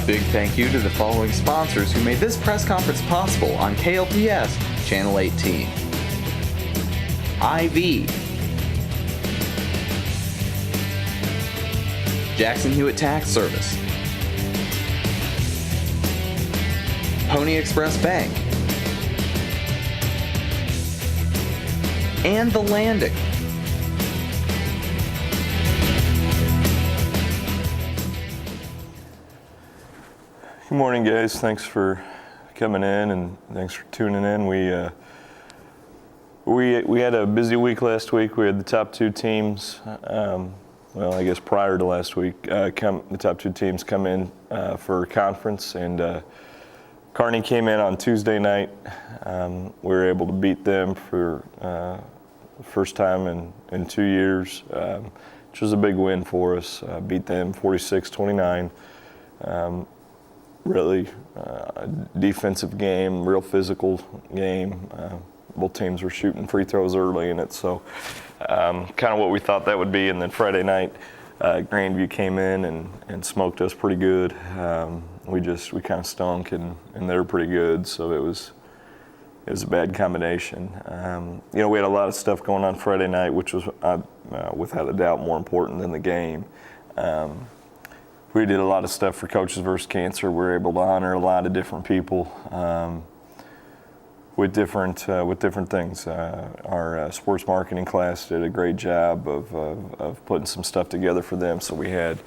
A big thank you to the following sponsors who made this press conference possible on KLPS Channel 18. IV, Jackson Hewitt Tax Service, Pony Express Bank, and The Landing. Good morning, guys. Thanks for coming in and thanks for tuning in. We had a busy week last week. We had the top two teams. I guess prior to last week, the top two teams come in for a conference, and Kearney came in on Tuesday night. We were able to beat them for the first time in 2 years, which was a big win for us. Beat them 46-29. Really defensive game, real physical game. Both teams were shooting free throws early in it, so kind of what we thought that would be. And then Friday night, Grandview came in and smoked us pretty good. We kind of stunk, and they were pretty good, so it was a bad combination. We had a lot of stuff going on Friday night, which was without a doubt more important than the game. We did a lot of stuff for Coaches vs. Cancer. We were able to honor a lot of different people with different things. Our sports marketing class did a great job of putting some stuff together for them. So we had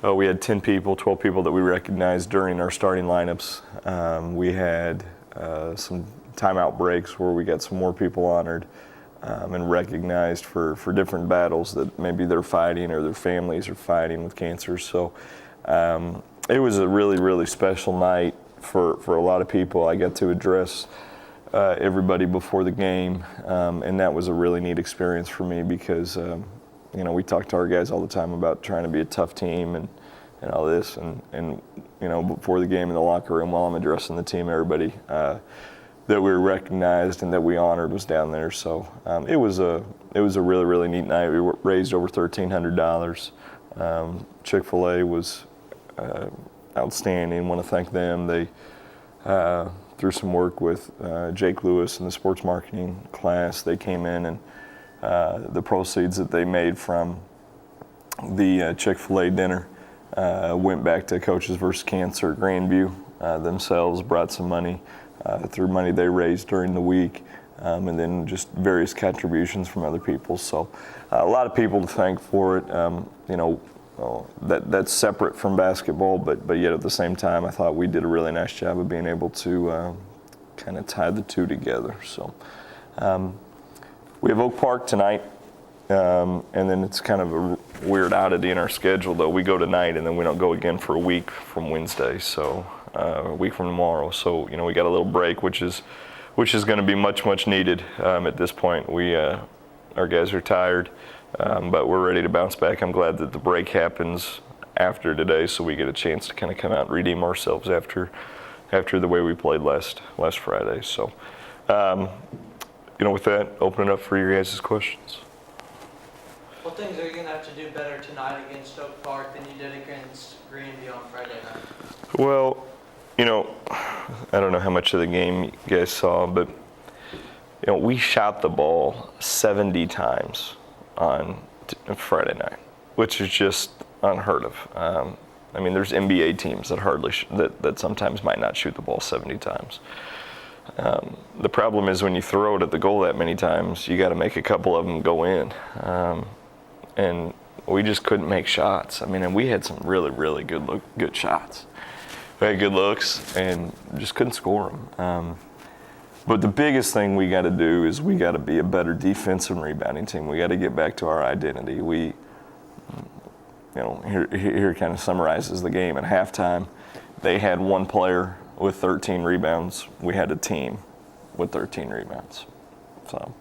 10 people, 12 people that we recognized during our starting lineups. We had some timeout breaks where we got some more people honored and recognized for different battles that maybe they're fighting or their families are fighting with cancer. So it was a really, really special night for a lot of people. I got to address everybody before the game, and that was a really neat experience for me because, we talk to our guys all the time about trying to be a tough team and all this. And before the game in the locker room while I'm addressing the team, everybody that we were recognized and that we honored was down there. So it was a really, really neat night. We raised over $1,300. Chick-fil-A was outstanding. Want to thank them. They through some work with Jake Lewis and the sports marketing class, they came in and the proceeds that they made from the Chick-fil-A dinner went back to Coaches vs. Cancer. Grandview themselves brought some money through money they raised during the week, and then just various contributions from other people. So a lot of people to thank for it. That's separate from basketball, but yet at the same time, I thought we did a really nice job of being able to kind of tie the two together. So we have Oak Park tonight, and then it's kind of a weird oddity in our schedule, though. We go tonight, and then we don't go again for a week from Wednesday, so a week from tomorrow. So we got a little break, which is going to be much needed at this point. Our guys are tired. But we're ready to bounce back. I'm glad that the break happens after today, so we get a chance to kind of come out and redeem ourselves after the way we played last Friday. So, with that, open it up for your guys' questions. What things are you going to have to do better tonight against Oak Park than you did against Grandview on Friday night? Well, I don't know how much of the game you guys saw, but we shot the ball 70 times on Friday night, which is just unheard of. There's NBA teams that that sometimes might not shoot the ball 70 times. The problem is when you throw it at the goal that many times, you got to make a couple of them go in, and we just couldn't make shots. And we had some really, really good shots. We had good looks and just couldn't score them. But the biggest thing we got to do is we got to be a better defensive and rebounding team. We got to get back to our identity. Here kind of summarizes the game. At halftime, they had one player with 13 rebounds. We had a team with 13 rebounds. So,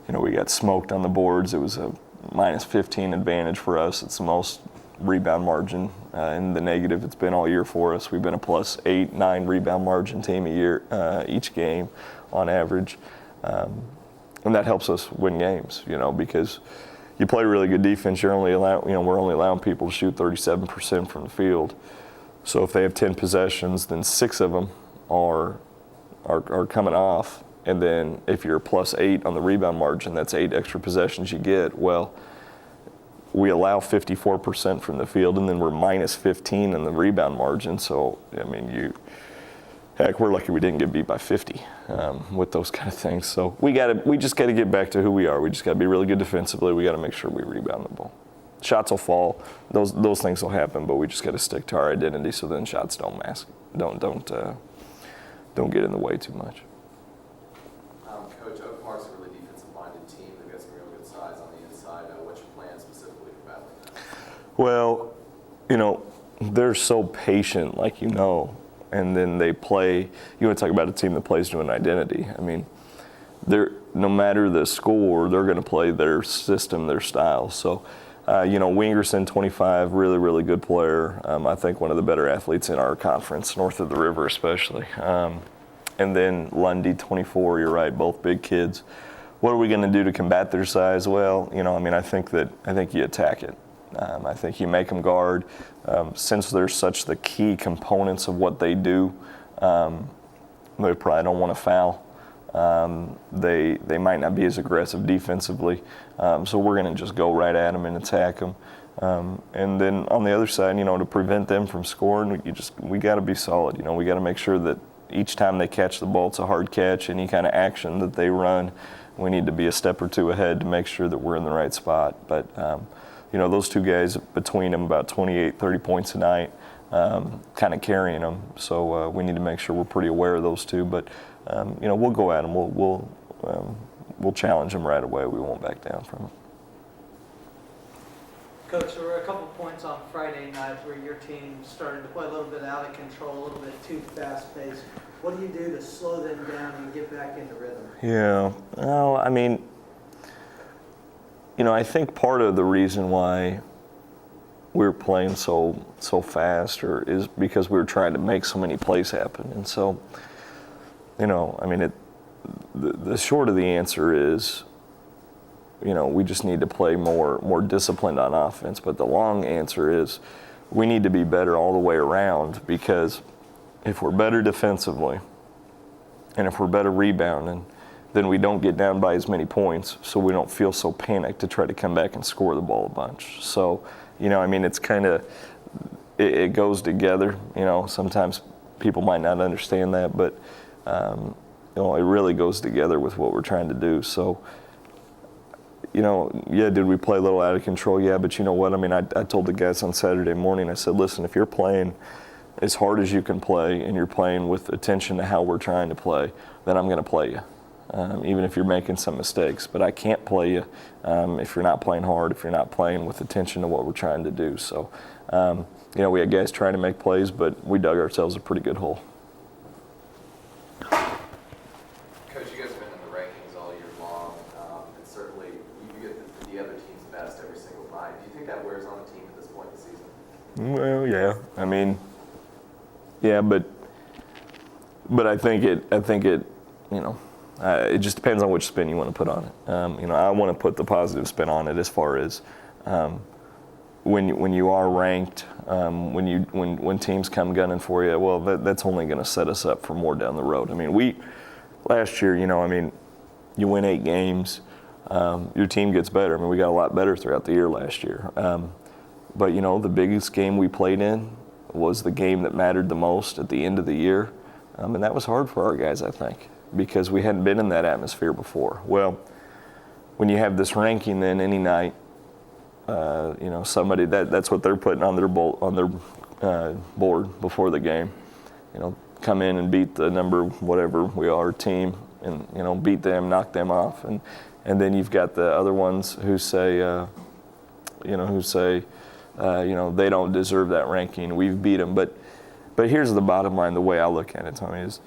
we got smoked on the boards. It was a minus 15 advantage for us. It's the most rebound margin in the negative it's been all year for us. We've been a plus 8-9 rebound margin team a year each game on average, and that helps us win games, because you play really good defense, we're only allowing people to shoot 37% from the field. So if they have 10 possessions, then 6 of them are coming off. And then if you're +8 on the rebound margin, that's 8 extra possessions you get. Well, we allow 54% from the field, and then we're -15 in the rebound margin. So, I mean, we're lucky we didn't get beat by 50 with those kind of things. So we just got to get back to who we are. We just got to be really good defensively. We got to make sure we rebound the ball. Shots will fall. Those things will happen, but we just got to stick to our identity so then shots don't get in the way too much. Coach, Oak Park's a really defensive-minded team. They've got some real good size on the inside. What's your plan specifically for battling that? Well, they're so patient, and then they play. You want to talk about a team that plays to an identity. I mean, no matter the score, they're going to play their system, their style. So, Wingerson, 25, really, really good player. I think one of the better athletes in our conference, north of the river especially. And then Lundy, 24, you're right, both big kids. What are we going to do to combat their size? Well, I think you attack it. I think you make them guard. Since they're such the key components of what they do, they probably don't want to foul. They might not be as aggressive defensively, so we're going to just go right at them and attack them. And then on the other side, to prevent them from scoring, we got to be solid. We got to make sure that each time they catch the ball, it's a hard catch. Any kind of action that they run, we need to be a step or two ahead to make sure that we're in the right spot. But those two guys between them, about 28, 30 points a night, kind of carrying them. So we need to make sure we're pretty aware of those two. But we'll go at them. We'll challenge them right away. We won't back down from it. Coach, there were a couple points on Friday night where your team started to play a little bit out of control, a little bit too fast-paced. What do you do to slow them down and get back into rhythm? Yeah. Well, I think part of the reason why we're playing so fast is because we were trying to make so many plays happen. And so, the short of the answer is, we just need to play more disciplined on offense. But the long answer is we need to be better all the way around, because if we're better defensively and if we're better rebounding, then we don't get down by as many points, so we don't feel so panicked to try to come back and score the ball a bunch. So, it's kind of, it goes together. Sometimes people might not understand that, but, it really goes together with what we're trying to do. So, did we play a little out of control? Yeah, but you know what? I told the guys on Saturday morning, I said, listen, if you're playing as hard as you can play and you're playing with attention to how we're trying to play, then I'm going to play you, even if you're making some mistakes. But I can't play you if you're not playing hard, if you're not playing with attention to what we're trying to do. So, we had guys trying to make plays, but we dug ourselves a pretty good hole. Well, yeah. But I think it. It just depends on which spin you want to put on it. I want to put the positive spin on it as far as when you are ranked, when teams come gunning for you. Well, that's only going to set us up for more down the road. Last year, you win 8 games, your team gets better. We got a lot better throughout the year last year. But, the biggest game we played in was the game that mattered the most at the end of the year. And that was hard for our guys, I think, because we hadn't been in that atmosphere before. Well, when you have this ranking, then any night, somebody, that's what they're putting on their board before the game. Come in and beat the number, whatever we are, team, and, beat them, knock them off. And then you've got the other ones who say, they don't deserve that ranking. We've beat them. But here's the bottom line, the way I look at it, Tommy, is,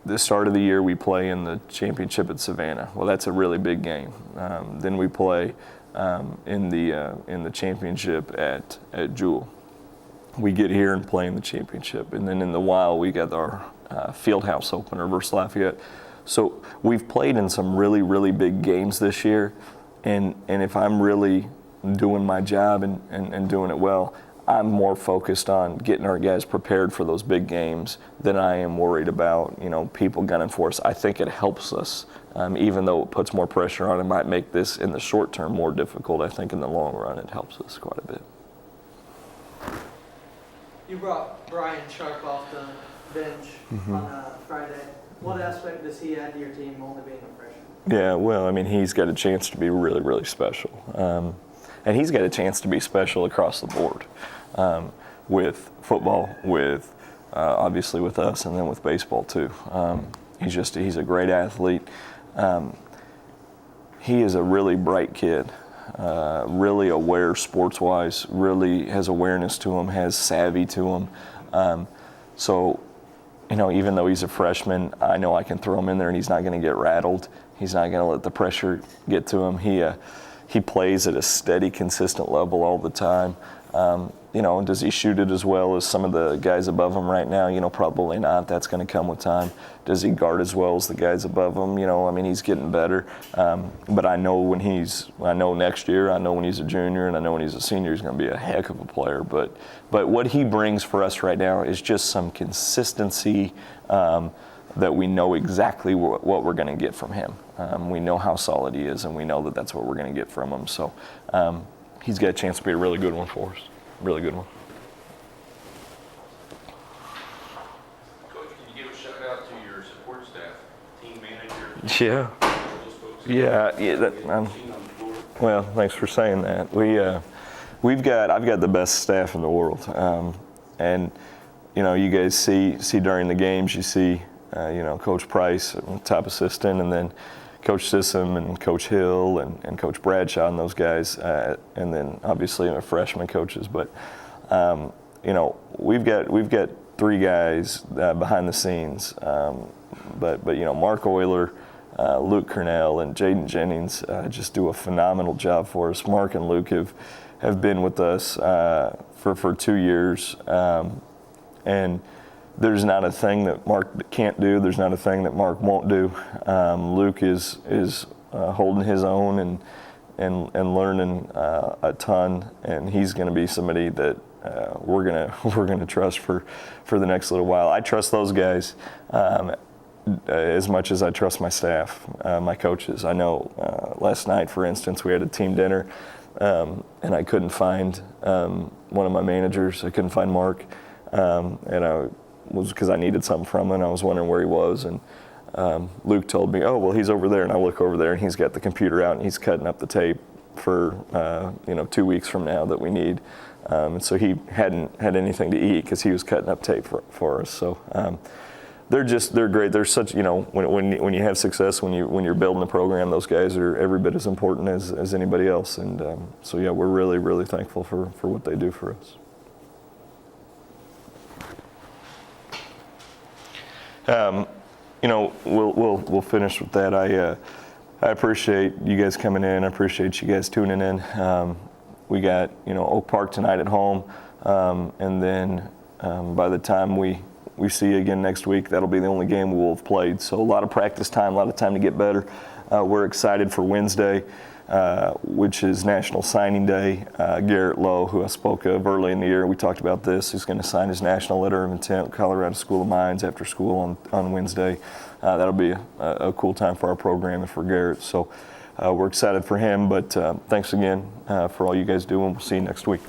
the start of the year we play in the championship at Savannah. Well, that's a really big game. Then we play in the championship at Jewel. We get here and play in the championship. And then in the Wild, we got our Fieldhouse opener versus Lafayette. So we've played in some really, really big games this year. and if I'm really doing my job and doing it well, I'm more focused on getting our guys prepared for those big games than I am worried about, people gunning for us. I think it helps us, even though it puts more pressure on. It might make this in the short term more difficult. I think in the long run it helps us quite a bit. You brought Brian Sharp off the bench on Friday. What aspect does he add to your team, only being a freshman? Yeah, well, I mean, he's got a chance to be really, really special. And he's got a chance to be special across the board, with football, with obviously with us, and then with baseball too. He's a great athlete. He is a really bright kid, really aware sports-wise, really has awareness to him, has savvy to him. So, even though he's a freshman, I know I can throw him in there and he's not going to get rattled. He's not going to let the pressure get to him. He plays at a steady, consistent level all the time. Does he shoot it as well as some of the guys above him right now? Probably not. That's going to come with time. Does he guard as well as the guys above him? He's getting better. But I know next year, I know when he's a junior, and I know when he's a senior, he's going to be a heck of a player. But what he brings for us right now is just some consistency, that we know exactly what we're going to get from him. We know how solid he is, and we know that that's what we're going to get from him. So he's got a chance to be a really good one for us. Really good one. Coach, can you give a shout out to your support staff, team manager? Yeah. Those folks? Yeah. Well, thanks for saying that. I've got the best staff in the world, and you guys see during the games, you see Coach Price, top assistant, and then Coach Sissom and Coach Hill and Coach Bradshaw and those guys, and then obviously our freshman coaches. But we've got three guys behind the scenes. But Mark Euler, Luke Cornell, and Jaden Jennings just do a phenomenal job for us. Mark and Luke have been with us for 2 years, and there's not a thing that Mark can't do. There's not a thing that Mark won't do. Luke is holding his own and learning a ton, and he's going to be somebody that we're gonna trust for the next little while. I trust those guys as much as I trust my staff, my coaches. I know last night, for instance, we had a team dinner, and I couldn't find one of my managers. I couldn't find Mark, and I was because I needed something from him, and I was wondering where he was, and Luke told me, oh, well, he's over there, and I look over there, and he's got the computer out, and he's cutting up the tape for 2 weeks from now that we need, and so he hadn't had anything to eat because he was cutting up tape for us. So they're great. They're such, when you have success, when you're building a program, those guys are every bit as important as anybody else, and so yeah, we're really, really thankful for what they do for us. We'll finish with that. I appreciate you guys coming in. I appreciate you guys tuning in. We got Oak Park tonight at home, and then by the time we see you again next week, that'll be the only game we will have played. So a lot of practice time, a lot of time to get better. We're excited for Wednesday, which is National Signing Day. Garrett Lowe, who I spoke of early in the year, we talked about this. He's going to sign his national letter of intent with Colorado School of Mines after school on Wednesday. That'll be a cool time for our program and for Garrett. So we're excited for him, but thanks again for all you guys do, and we'll see you next week.